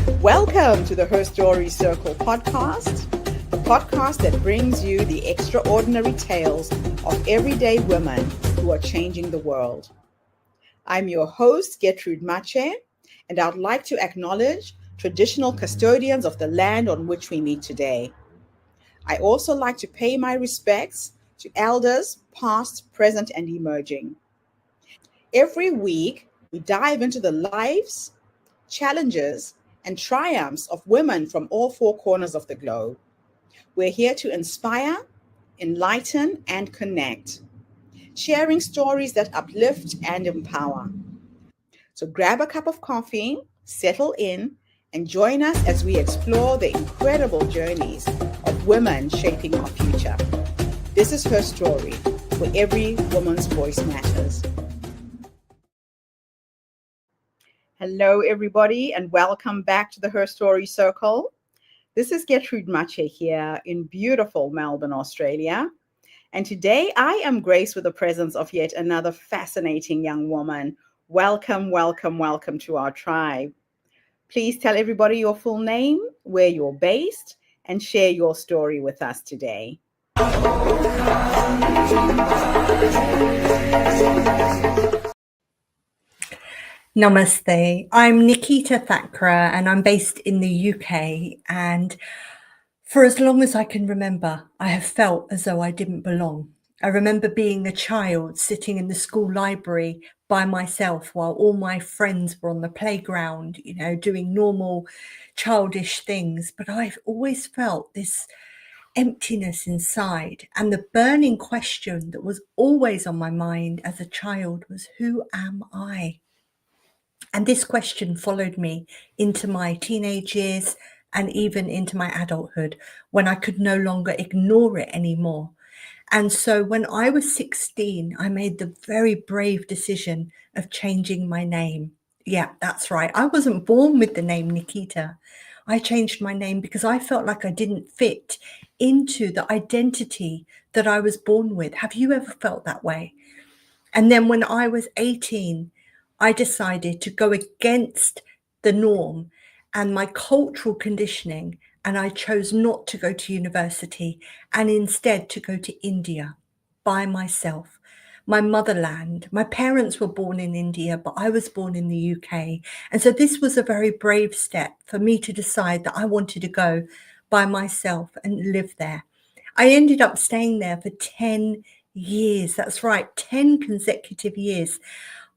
Welcome to the Her Story Circle podcast, the podcast that brings you the extraordinary tales of everyday women who are changing the world. I'm your host, Gertrude Mache, and I'd like to acknowledge traditional custodians of the land on which we meet today. I also like to pay my respects to elders, past, present, and emerging. Every week, we dive into the lives, challenges, and triumphs of women from all four corners of the globe. We're here to inspire, enlighten, and connect, sharing stories that uplift and empower. So grab a cup of coffee, settle in, and join us as we explore the incredible journeys of women shaping our future. This is Her Story, where every woman's voice matters. Hello, everybody, and welcome back to the Her Story Circle. This is Gertrude Mache here in beautiful Melbourne, Australia. And today I am graced with the presence of yet another fascinating young woman. Welcome, welcome, welcome to our tribe. Please tell everybody your full name, where you're based, and share your story with us today. Namaste. I'm Nikita Thakrar and I'm based in the UK, and for as long as I can remember, I have felt as though I didn't belong. I remember being a child sitting in the school library by myself while all my friends were on the playground, doing normal childish things, but I've always felt this emptiness inside, and the burning question that was always on my mind as a child was, who am I? And this question followed me into my teenage years and even into my adulthood, when I could no longer ignore it anymore. And so when I was 16, I made the very brave decision of changing my name. Yeah, that's right. I wasn't born with the name Nikita. I changed my name because I felt like I didn't fit into the identity that I was born with. Have you ever felt that way? And then when I was 18, I decided to go against the norm and my cultural conditioning, and I chose not to go to university and instead to go to India by myself, my motherland. My parents were born in India, but I was born in the UK. And so this was a very brave step for me to decide that I wanted to go by myself and live there. I ended up staying there for 10 years. That's right, 10 consecutive years.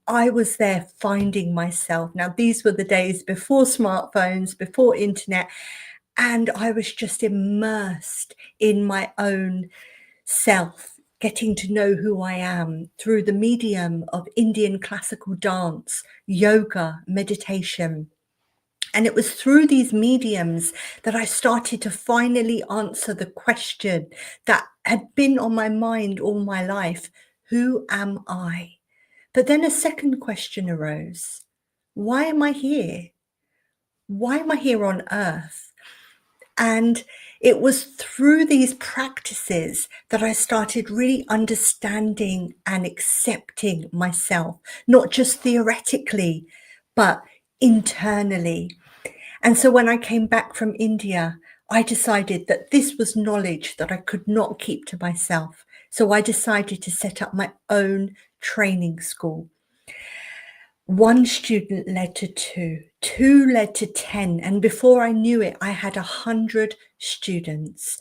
I was there finding myself. Now, these were the days before smartphones, before internet, and I was just immersed in my own self, getting to know who I am through the medium of Indian classical dance, yoga, meditation. And it was through these mediums that I started to finally answer the question that had been on my mind all my life: who am I? But then a second question arose. Why am I here? Why am I here on earth? And it was through these practices that I started really understanding and accepting myself, not just theoretically, but internally. And so when I came back from India, I decided that this was knowledge that I could not keep to myself. So I decided to set up my own training school. One student led to two led to 10. And before I knew it, I had 100 students,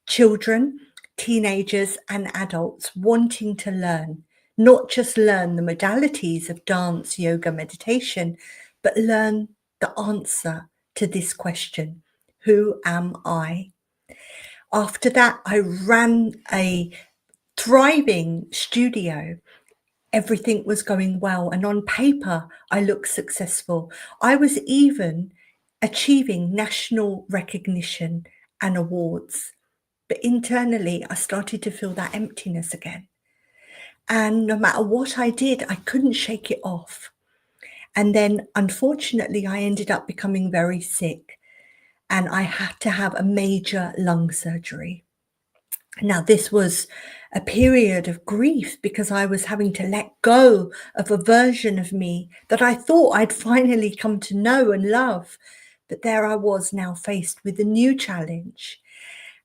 children, teenagers, and adults wanting to learn, not just learn the modalities of dance, yoga, meditation, but learn the answer to this question: who am I? After that, I ran a thriving studio. Everything was going well, and on paper, I looked successful. I was even achieving national recognition and awards. But internally, I started to feel that emptiness again. And no matter what I did, I couldn't shake it off. And then, unfortunately, I ended up becoming very sick, and I had to have a major lung surgery. Now, this was a period of grief because I was having to let go of a version of me that I thought I'd finally come to know and love. But there I was now faced with a new challenge.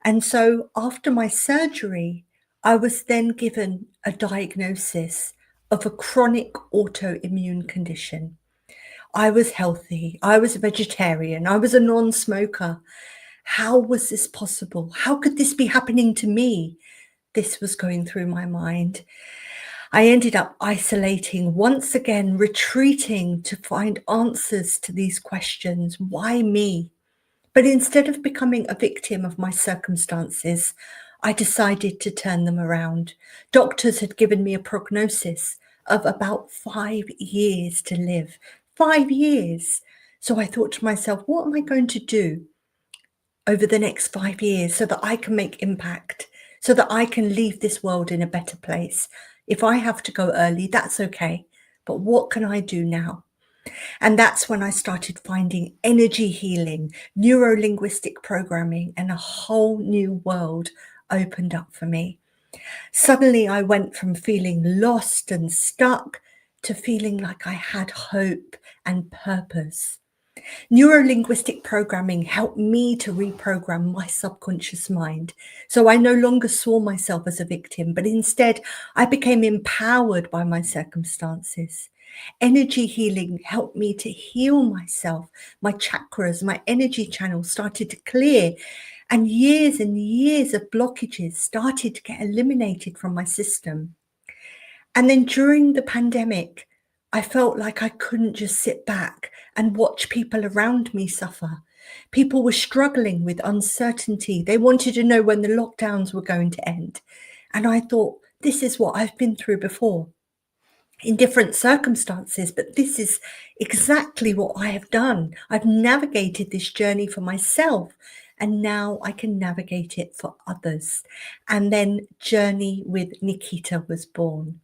And so after my surgery, I was then given a diagnosis of a chronic autoimmune condition. I was healthy. I was a vegetarian. I was a non-smoker. How was this possible? How could this be happening to me? This was going through my mind. I ended up isolating, once again, retreating to find answers to these questions. Why me? But instead of becoming a victim of my circumstances, I decided to turn them around. Doctors had given me a prognosis of about 5 years to live. 5 years. So I thought to myself, what am I going to do over the next 5 years so that I can make impact, so that I can leave this world in a better place? If I have to go early, that's okay. But what can I do now? And that's when I started finding energy healing, neuro-linguistic programming, and a whole new world opened up for me. Suddenly I went from feeling lost and stuck to feeling like I had hope and purpose. Neuro-linguistic programming helped me to reprogram my subconscious mind. So I no longer saw myself as a victim, but instead I became empowered by my circumstances. Energy healing helped me to heal myself. My chakras, my energy channels started to clear, and years of blockages started to get eliminated from my system. And then during the pandemic, I felt like I couldn't just sit back and watch people around me suffer. People were struggling with uncertainty. They wanted to know when the lockdowns were going to end. And I thought, this is what I've been through before in different circumstances, but this is exactly what I have done. I've navigated this journey for myself, and now I can navigate it for others. And then Journey with Nikita was born.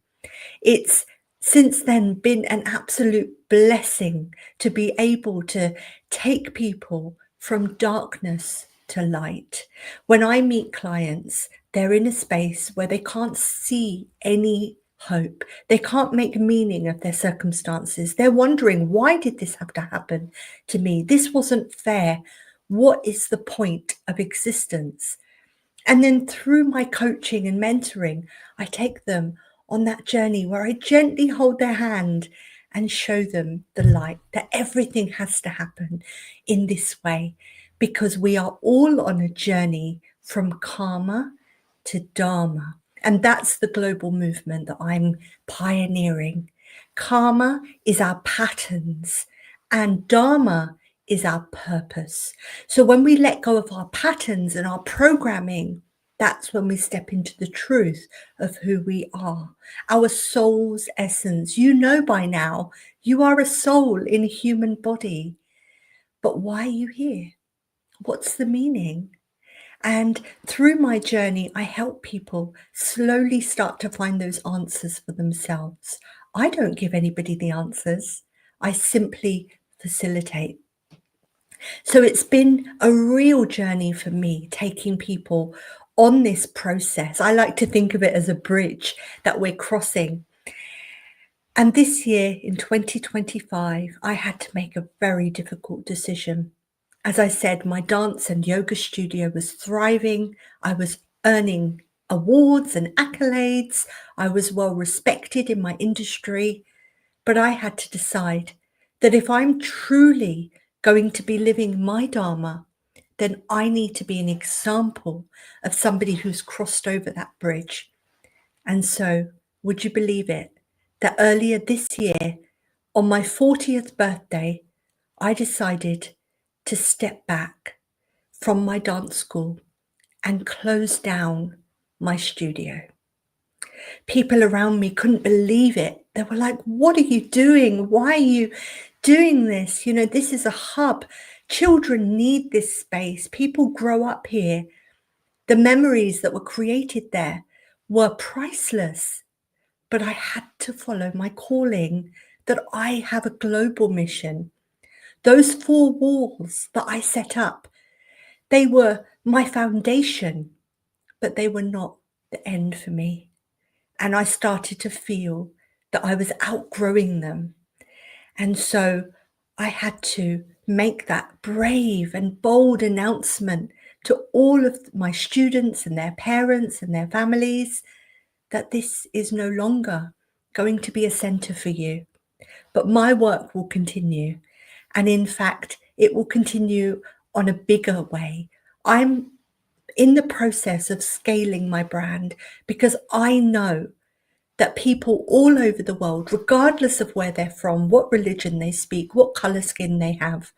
It's since then been an absolute blessing to be able to take people from darkness to light. When I meet clients, they're in a space where they can't see any hope. They can't make meaning of their circumstances. They're wondering, why did this have to happen to me? This wasn't fair. What is the point of existence? And then through my coaching and mentoring, I take them on that journey where I gently hold their hand and show them the light, that everything has to happen in this way, because we are all on a journey from karma to dharma. And that's the global movement that I'm pioneering. Karma is our patterns, and dharma is our purpose. So when we let go of our patterns and our programming, that's when we step into the truth of who we are, our soul's essence. You know by now, you are a soul in a human body. But why are you here? What's the meaning? And through my journey, I help people slowly start to find those answers for themselves. I don't give anybody the answers. I simply facilitate. So it's been a real journey for me, taking people on this process. I like to think of it as a bridge that we're crossing. And this year in 2025, I had to make a very difficult decision. As I said, my dance and yoga studio was thriving. I was earning awards and accolades. I was well respected in my industry. But I had to decide that if I'm truly going to be living my Dharma, then I need to be an example of somebody who's crossed over that bridge. And so, would you believe it, that earlier this year, on my 40th birthday, I decided to step back from my dance school and close down my studio. People around me couldn't believe it. They were like, what are you doing? Why are you doing this? You know, this is a hub. Children need this space. People grow up here. The memories that were created there were priceless. But I had to follow my calling, that I have a global mission. Those 4 walls that I set up, they were my foundation, but they were not the end for me. And I started to feel that I was outgrowing them. And so I had to make that brave and bold announcement to all of my students and their parents and their families that this is no longer going to be a center for you. But my work will continue. And in fact, it will continue on a bigger way. I'm in the process of scaling my brand because I know that people all over the world, regardless of where they're from, what religion they speak, what color skin they have,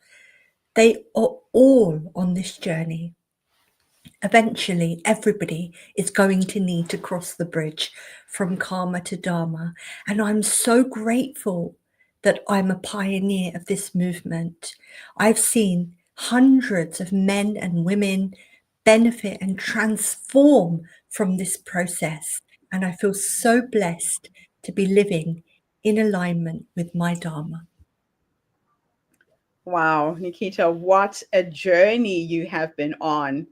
they are all on this journey. Eventually, everybody is going to need to cross the bridge from karma to dharma. And I'm so grateful that I'm a pioneer of this movement. I've seen hundreds of men and women benefit and transform from this process. And I feel so blessed to be living in alignment with my dharma. Wow, Nikita, what a journey you have been on.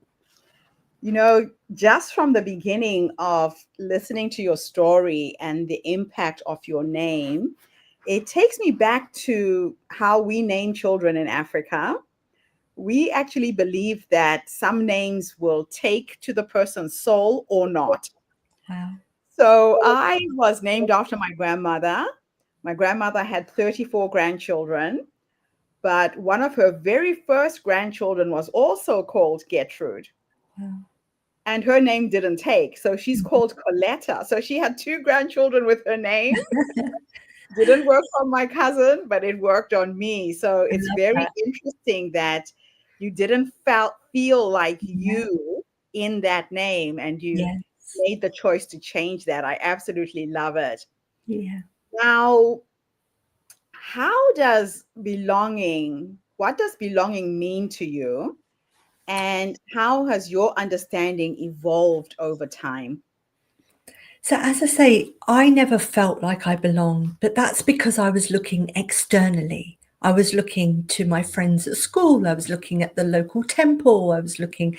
You know, just from the beginning of listening to your story and the impact of your name, it takes me back to how we name children in Africa. We actually believe that some names will take to the person's soul or not. Wow. So I was named after my grandmother. My grandmother had 34 grandchildren, but one of her very first grandchildren was also called Gertrude. Wow. And her name didn't take. So she's called Coletta. So she had two grandchildren with her name. Didn't work on my cousin, but it worked on me. So I it's love very that. interesting that you didn't feel like Yeah. you in that name and you Yes. made the choice to change that. I absolutely love it. Yeah. Now, what does belonging mean to you? And how has your understanding evolved over time? So, as I say, I never felt like I belonged, but that's because I was looking externally. I was looking to my friends at school, I was looking at the local temple, I was looking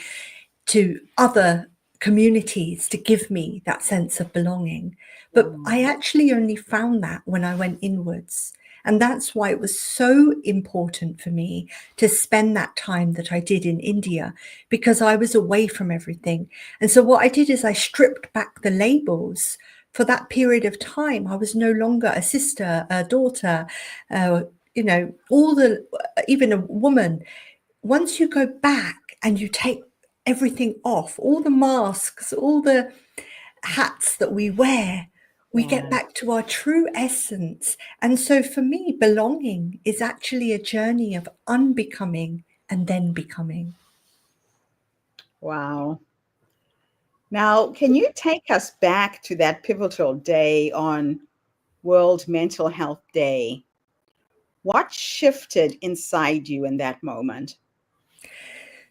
to other communities to give me that sense of belonging. But I actually only found that when I went inwards. And that's why it was so important for me to spend that time that I did in India, because I was away from everything. And so what I did is I stripped back the labels. For that period of time, I was no longer a sister, a daughter, all the, even a woman. Once you go back and you take everything off, all the masks, all the hats that we wear, we get Yeah. back to our true essence. And so for me, belonging is actually a journey of unbecoming and then becoming. Wow. Now, can you take us back to that pivotal day on World Mental Health Day? What shifted inside you in that moment?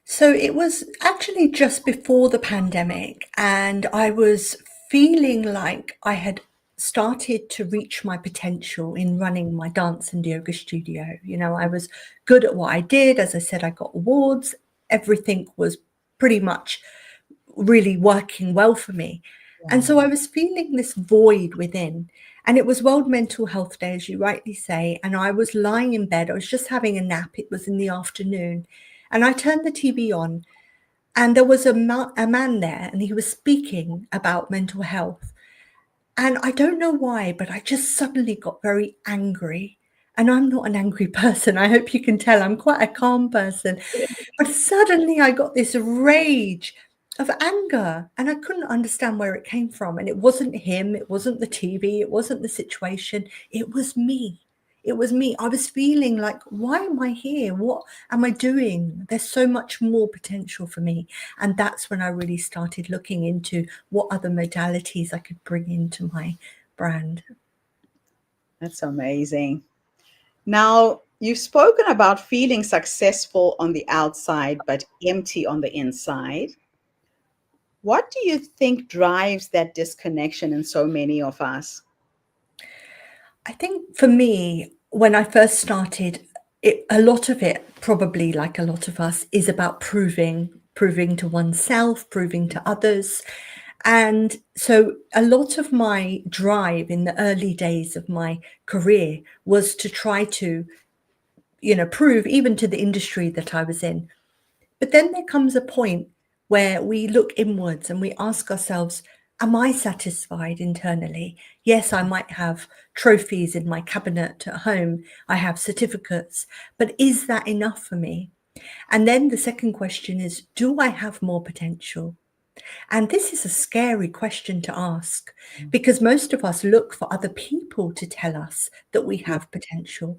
So it was actually just before the pandemic, and I was feeling like I had started to reach my potential in running my dance and yoga studio. I was good at what I did. As I said, I got awards. Everything was pretty much really working well for me. And so I was feeling this void within. And it was World Mental Health Day, as you rightly say. And I was lying in bed. I was just having a nap. It was in the afternoon. And I turned the TV on, and there was a man there, and he was speaking about mental health. And I don't know why, but I just suddenly got very angry. And I'm not an angry person. I hope you can tell I'm quite a calm person. But suddenly I got this rage of anger, and I couldn't understand where it came from. And it wasn't him, it wasn't the TV, it wasn't the situation, it was me. It was me. I was feeling like, why am I here? What am I doing? There's so much more potential for me. And that's when I really started looking into what other modalities I could bring into my brand. That's amazing. Now, you've spoken about feeling successful on the outside, but empty on the inside. What do you think drives that disconnection in so many of us? I think for me, when I first started, a lot of it, probably like a lot of us, is about proving to oneself, proving to others. And so a lot of my drive in the early days of my career was to try to prove even to the industry that I was in. But then there comes a point where we look inwards and we ask ourselves, am I satisfied internally? Yes, I might have trophies in my cabinet at home. I have certificates, but is that enough for me? And then the second question is, do I have more potential? And this is a scary question to ask because most of us look for other people to tell us that we Yeah. have potential.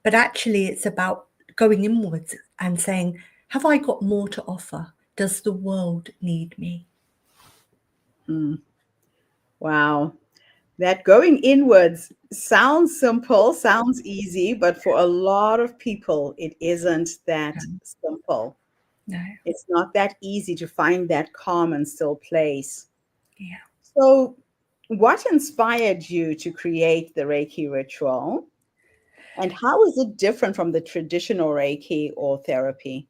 But actually, it's about going inwards and saying, have I got more to offer? Does the world need me? Wow. That going inwards sounds simple, sounds easy, but for a lot of people, it isn't that simple. No. It's not that easy to find that calm and still place. Yeah. So, what inspired you to create the Reiki ritual? And how is it different from the traditional Reiki or therapy?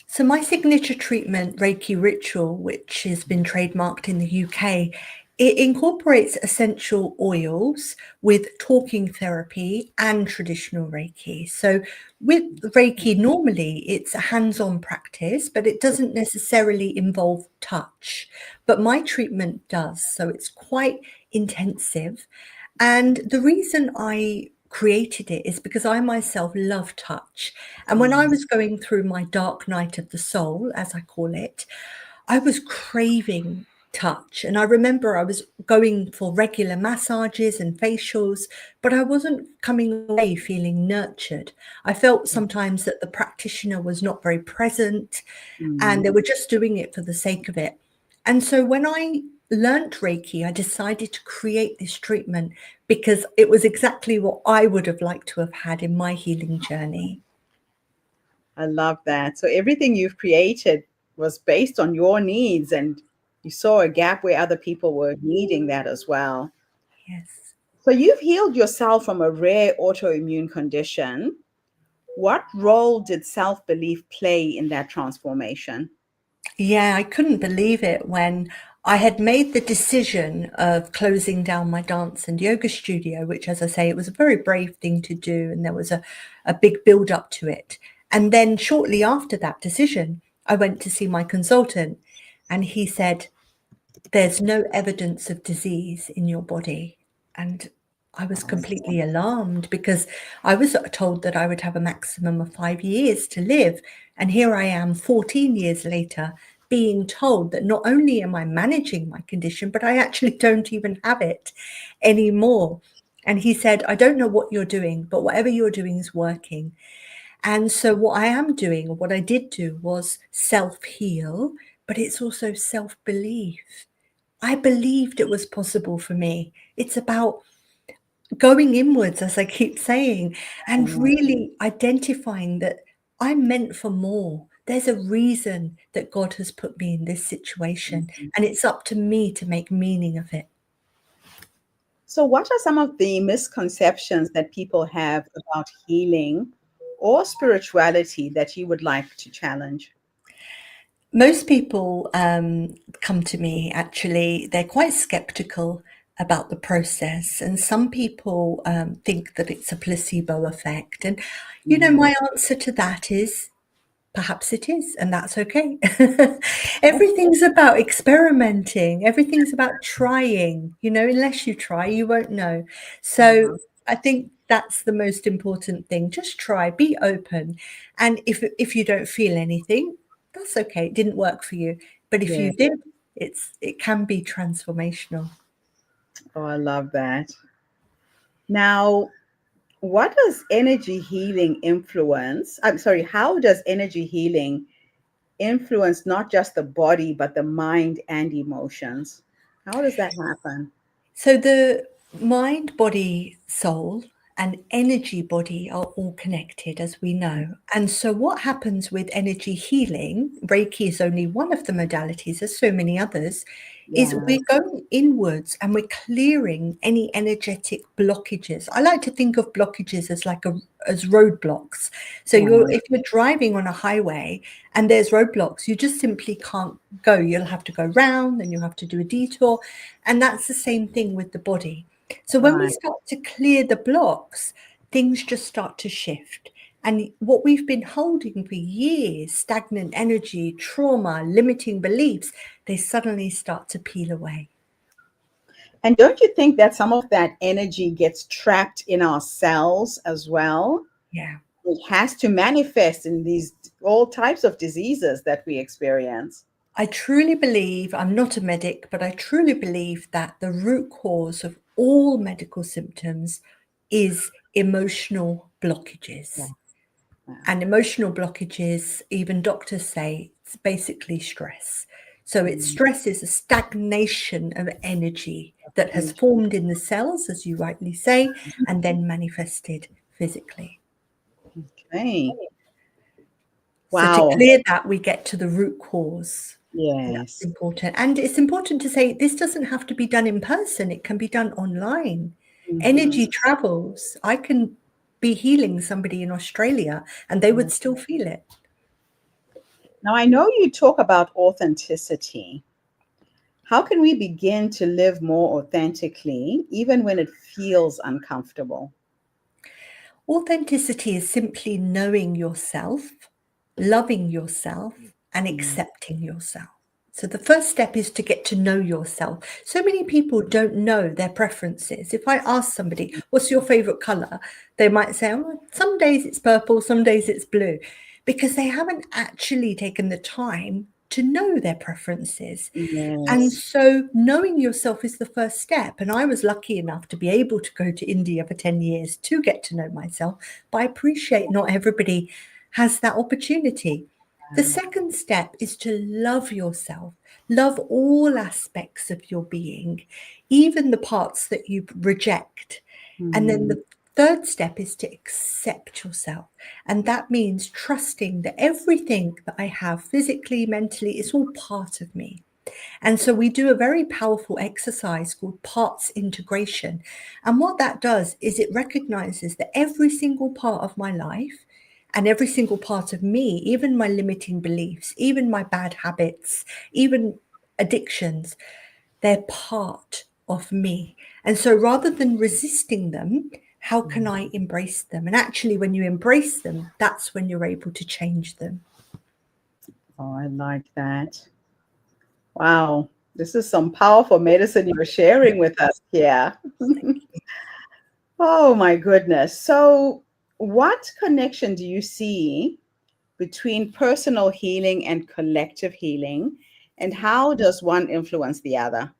So my signature treatment, Reiki Ritual, which has been trademarked in the UK, it incorporates essential oils with talking therapy and traditional Reiki. So with Reiki, normally it's a hands-on practice, but it doesn't necessarily involve touch. But my treatment does, so it's quite intensive. And the reason I created it is because I myself love touch. And when I Mm, was going through my dark night of the soul, as I call it, I was craving touch. And I remember I was going for regular massages and facials, but I wasn't coming away feeling nurtured. I felt sometimes that the practitioner was not very present and mm. they were just doing it for the sake of it. And so when I learnt Reiki, I decided to create this treatment because it was exactly what I would have liked to have had in my healing journey. I love that. So, everything you've created was based on your needs, and you saw a gap where other people were needing that as well. Yes. So, you've healed yourself from a rare autoimmune condition. What role did self belief play in that transformation? Yeah, I couldn't believe it when I had made the decision of closing down my dance and yoga studio, which, as I say, it was a very brave thing to do. And there was a big build up to it. And then shortly after that decision, I went to see my consultant and he said, there's no evidence of disease in your body. And I was completely alarmed because I was told that I would have a maximum of 5 years to live. And here I am 14 years later being told that not only am I managing my condition, but I actually don't even have it anymore. And he said, I don't know what you're doing, but whatever you're doing is working. And so what I am doing, or what I did do, was self-heal, but it's also self-belief. I believed it was possible for me. It's about going inwards, as I keep saying, and Mm, really identifying that I'm meant for more. There's a reason that God has put me in this situation, mhm. and it's up to me to make meaning of it. So, what are some of the misconceptions that people have about healing or spirituality that you would like to challenge? Most people come to me, actually, they're quite skeptical about the process. And some people think that it's a placebo effect. And, Mhm. my answer to that is perhaps it is, and that's okay. Everything's about experimenting, everything's about trying. Unless you try, you won't know. So Uh-huh. I think that's the most important thing. Just try, be open. And if you don't feel anything, that's okay. It didn't work for you. But if Yeah. you did, it can be transformational. Oh, I love that. Now, what does energy healing influence? I'm sorry, how does energy healing influence not just the body, but the mind and emotions? How does that happen? So the mind, body, soul, and energy body are all connected, as we know. And so what happens with energy healing, Reiki is only one of the modalities, there's so many others, is Yeah. we're going inwards and we're clearing any energetic blockages. I like to think of blockages as as roadblocks. So Uh-huh. if you're driving on a highway and there's roadblocks, you just simply can't go. You'll have to go round, then you'll have to do a detour. And that's the same thing with the body. So when we Right. start to clear the blocks, things just start to shift. And what we've been holding for years, stagnant energy, trauma, limiting beliefs, they suddenly start to peel away. And don't you think that some of that energy gets trapped in our cells as well? Yeah. It has to manifest in these all types of diseases that we experience. I truly believe, I'm not a medic, but I truly believe that the root cause of all medical symptoms is emotional Yeah. blockages. Wow. And emotional blockages, even doctors say, it's basically stress. So it's Mm, stress is a stagnation of energy that has energy. formed in the cells, as you rightly say, and then manifested physically. Okay. So to Wow. clear that, we get to the root cause. And that's Yes. important. And it's important to say this doesn't have to be done in person. It can be done online. Mhm. Energy travels. I can be healing somebody in Australia and they would still feel it. Now, I know you talk about authenticity. How can we begin to live more authentically, even when it feels uncomfortable? Authenticity is simply knowing yourself, loving yourself, and Mm, accepting yourself. So the first step is to get to know yourself. So many people don't know their preferences. If I ask somebody, what's your favorite color? They might say, oh, some days it's purple, some days it's blue, because they haven't actually taken the time to know their preferences. And yes. so knowing yourself is the first step. And I was lucky enough to be able to go to India for 10 years to get to know myself. But I appreciate not everybody has that opportunity. The Wow. second step is to love yourself, love all aspects of your being, even the parts that you reject. And then Mm, the third step is to accept yourself. And that means trusting that everything that I have physically, mentally, is all part of me. And so we do a very powerful exercise called parts integration. And what that does is it recognizes that every single part of my life and every single part of me, even my limiting beliefs, even my bad habits, even addictions, they're part of me. And so rather than resisting them, how can I embrace them? And actually, when you embrace them, that's when you're able to change them. oh, I like that. Wow. This is some powerful medicine you're sharing with us here. Oh, my goodness. So, what connection do you see between personal healing and collective healing? And how does one influence the other?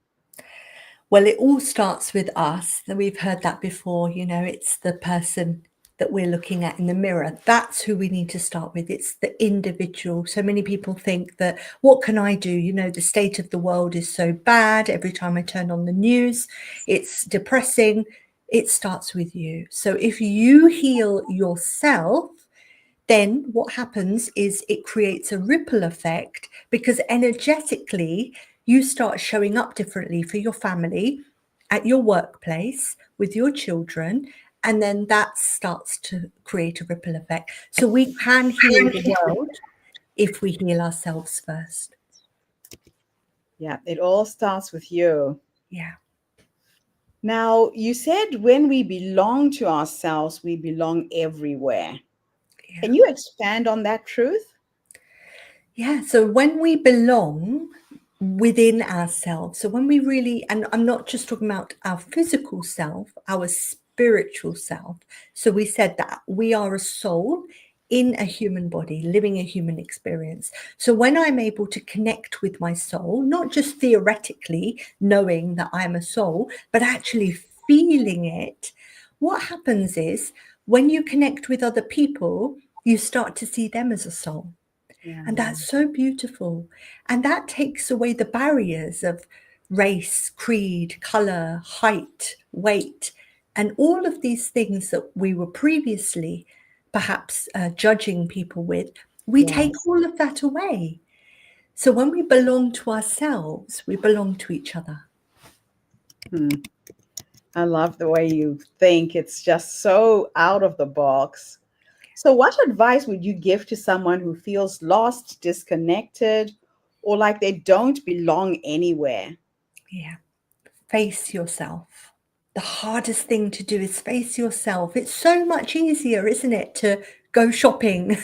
Well, it all starts with us. We've heard that before. It's the person that we're looking at in the mirror. That's who we need to start with. It's the individual. So many people think that, what can I do? The state of the world is so bad. Every time I turn on the news, it's depressing. It starts with you. So if you heal yourself, then what happens is it creates a ripple effect, because energetically you start showing up differently for your family, at your workplace, with your children, and then that starts to create a ripple effect. So we can heal the world if we heal ourselves first. Yeah, it all starts with you. Yeah. Now, you said when we belong to ourselves, we belong everywhere. Yeah. Can you expand on that truth? Yeah, so when we belong within ourselves, so when we really, and I'm not just talking about our physical self, our spiritual self. So we said that we are a soul in a human body, living a human experience. So when I'm able to connect with my soul, not just theoretically knowing that I'm a soul, but actually feeling it, what happens is when you connect with other people, you start to see them as a soul. Yeah. And that's so beautiful. And that takes away the barriers of race, creed, color, height, weight, and all of these things that we were previously perhaps judging people with. We take Yes. all of that away. So when we belong to ourselves, we belong to each other. Hmm. I love the way you think. It's just so out of the box. So, what advice would you give to someone who feels lost, disconnected, or like they don't belong anywhere? Yeah. Face yourself. The hardest thing to do is face yourself. It's so much easier, isn't it, to go shopping,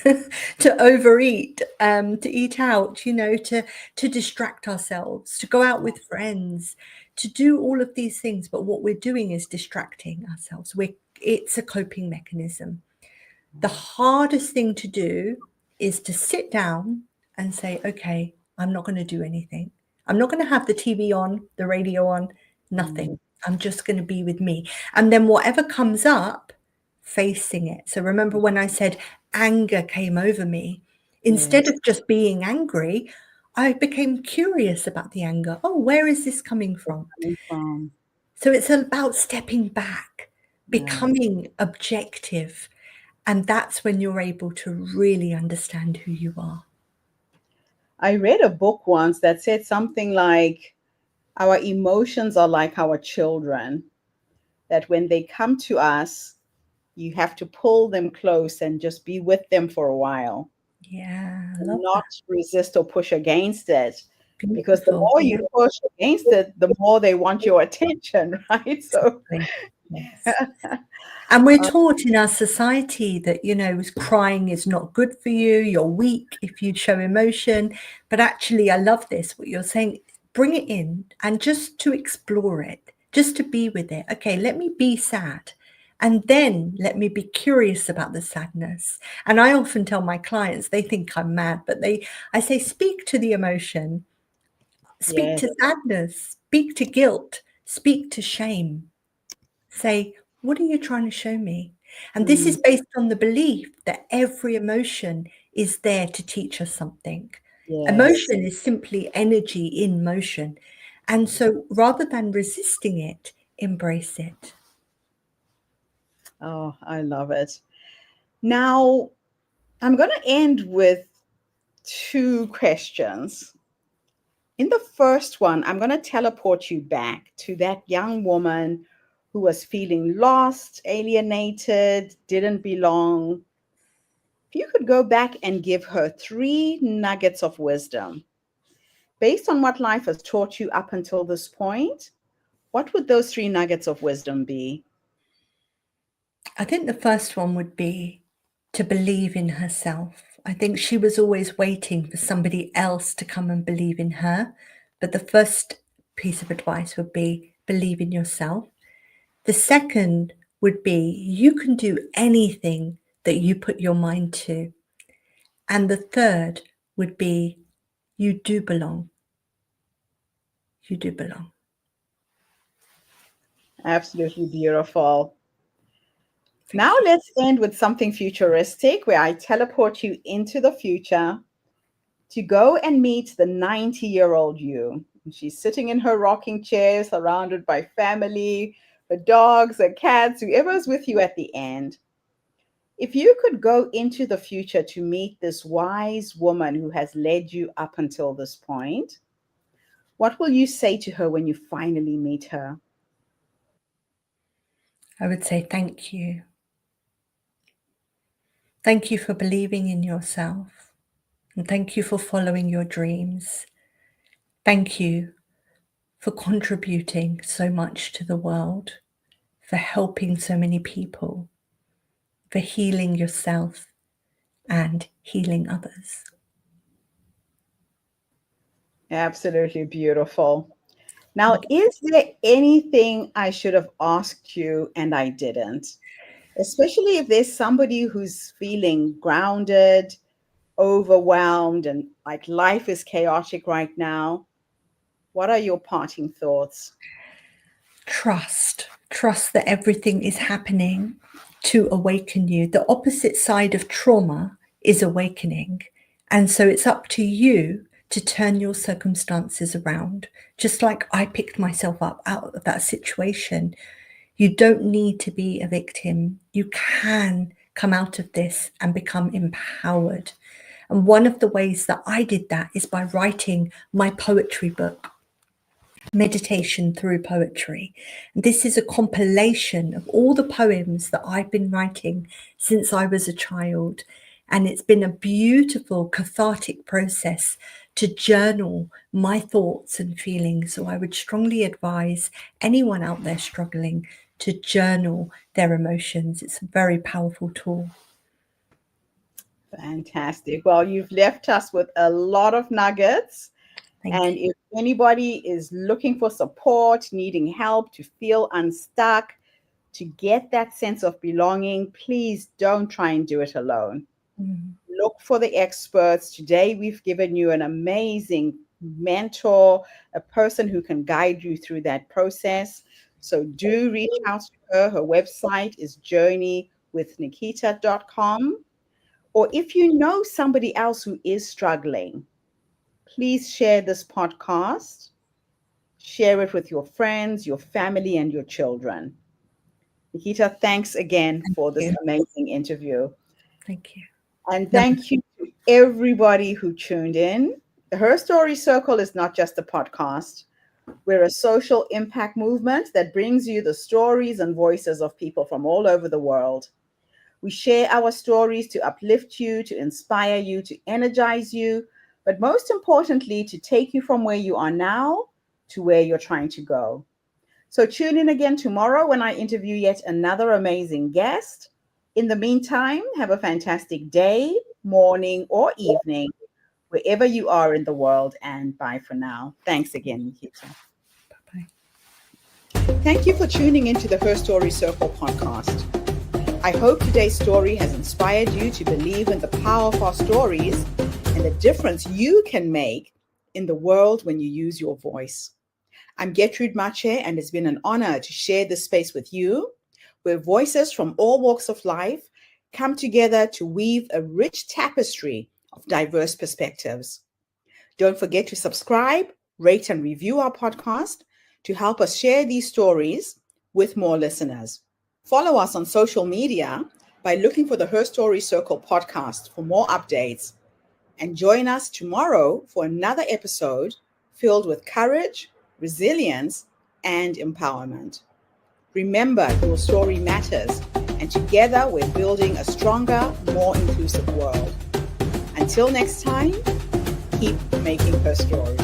to overeat, to eat out, you know, to distract ourselves, to go out with friends, to do all of these things. But what we're doing is distracting ourselves. It's a coping mechanism. The hardest thing to do is to sit down and say, okay, I'm not going to do anything. I'm not going to have the TV on, the radio on, nothing. I'm just going to be with me. And then whatever comes up, facing it. So remember when I said anger came over me, instead Yes. of just being angry, I became curious about the anger. Oh, where is this coming from? Coming from. So it's about stepping back, Yeah. becoming objective. And that's when you're able to really understand who you are. I read a book once that said something like our emotions are like our children, that when they come to us, you have to pull them close and just be with them for a while, Yeah, I and love not that. resist or push against it. Because the Beautiful. more you Yeah, push against it, the more they want your attention, right? So, exactly. Yes. And we're taught in our society that, you know, crying is not good for you. You're weak if you show emotion. But actually, I love this, what you're saying. Bring it in and just to explore it, just to be with it. Okay, let me be sad. And then let me be curious about the sadness. And I often tell my clients, they think I'm mad, but I say, speak to the emotion, speak yes, to sadness, speak to guilt, speak to shame. Say, what are you trying to show me? And this mm, is based on the belief that every emotion is there to teach us something. yes. Emotion is simply energy in motion. And so rather than resisting it, embrace it. Oh, I love it. Now, I'm going to end with two questions. In the first one, I'm going to teleport you back to that young woman who was feeling lost, alienated, didn't belong. If you could go back and give her three nuggets of wisdom based on what life has taught you up until this point, what would those three nuggets of wisdom be? I think the first one would be to believe in herself. I think she was always waiting for somebody else to come and believe in her. But the first piece of advice would be believe in yourself. The second would be you can do anything that you put your mind to. And the third would be you do belong. You do belong. Absolutely beautiful. Now let's end with something futuristic where I teleport you into the future to go and meet the 90-year-old you. She's sitting in her rocking chair, surrounded by family, her dogs, her cats, whoever's with you at the end. If you could go into the future to meet this wise woman who has led you up until this point, what will you say to her when you finally meet her? I would say thank you. Thank you for believing in yourself. And thank you for following your dreams. Thank you for contributing so much to the world, for helping so many people, for healing yourself and healing others. Absolutely beautiful. Now, is there anything I should have asked you and I didn't? Especially if there's somebody who's feeling grounded, overwhelmed, and like life is chaotic right now. What are your parting thoughts? Trust that everything is happening to awaken you. The opposite side of trauma is awakening. And so it's up to you to turn your circumstances around. Just like I picked myself up out of that situation, you don't need to be a victim. You can come out of this and become empowered. And one of the ways that I did that is by writing my poetry book, Meditation Through Poetry. This is a compilation of all the poems that I've been writing since I was a child. And it's been a beautiful cathartic process to journal my thoughts and feelings. So I would strongly advise anyone out there struggling to journal their emotions. It's a very powerful tool. Fantastic. Well, you've left us with a lot of nuggets. Thank And you. if anybody is looking for support, needing help to feel unstuck, to get that sense of belonging, please don't try and do it alone. Mm. Look for the experts. Today, we've given you an amazing mentor, a person who can guide you through that process. So do reach out to her. Her website is journeywithnikita.com. Or if you know somebody else who is struggling, please share this podcast. Share it with your friends, your family, and your children. Nikita, thanks again Thank for this you. amazing interview. Thank you. And No, thank you to everybody who tuned in. The Her Story Circle is not just a podcast. We're a social impact movement that brings you the stories and voices of people from all over the world. We share our stories to uplift you, to inspire you, to energize you, but most importantly, to take you from where you are now to where you're trying to go. So tune in again tomorrow when I interview yet another amazing guest. In the meantime, have a fantastic day, morning, or evening, wherever you are in the world, and bye for now. Thanks again, Nikita. bye-bye. Thank you for tuning into the Her Story Circle podcast. I hope today's story has inspired you to believe in the power of our stories and the difference you can make in the world when you use your voice. I'm Gertrude Mache, and it's been an honor to share this space with you, where voices from all walks of life come together to weave a rich tapestry of diverse perspectives. Don't forget to subscribe, rate, and review our podcast to help us share these stories with more listeners. Follow us on social media by looking for the Her Story Circle podcast for more updates. And join us tomorrow for another episode filled with courage, resilience, and empowerment. Remember, your story matters, and together we're building a stronger, more inclusive world. Until next time, keep making her story.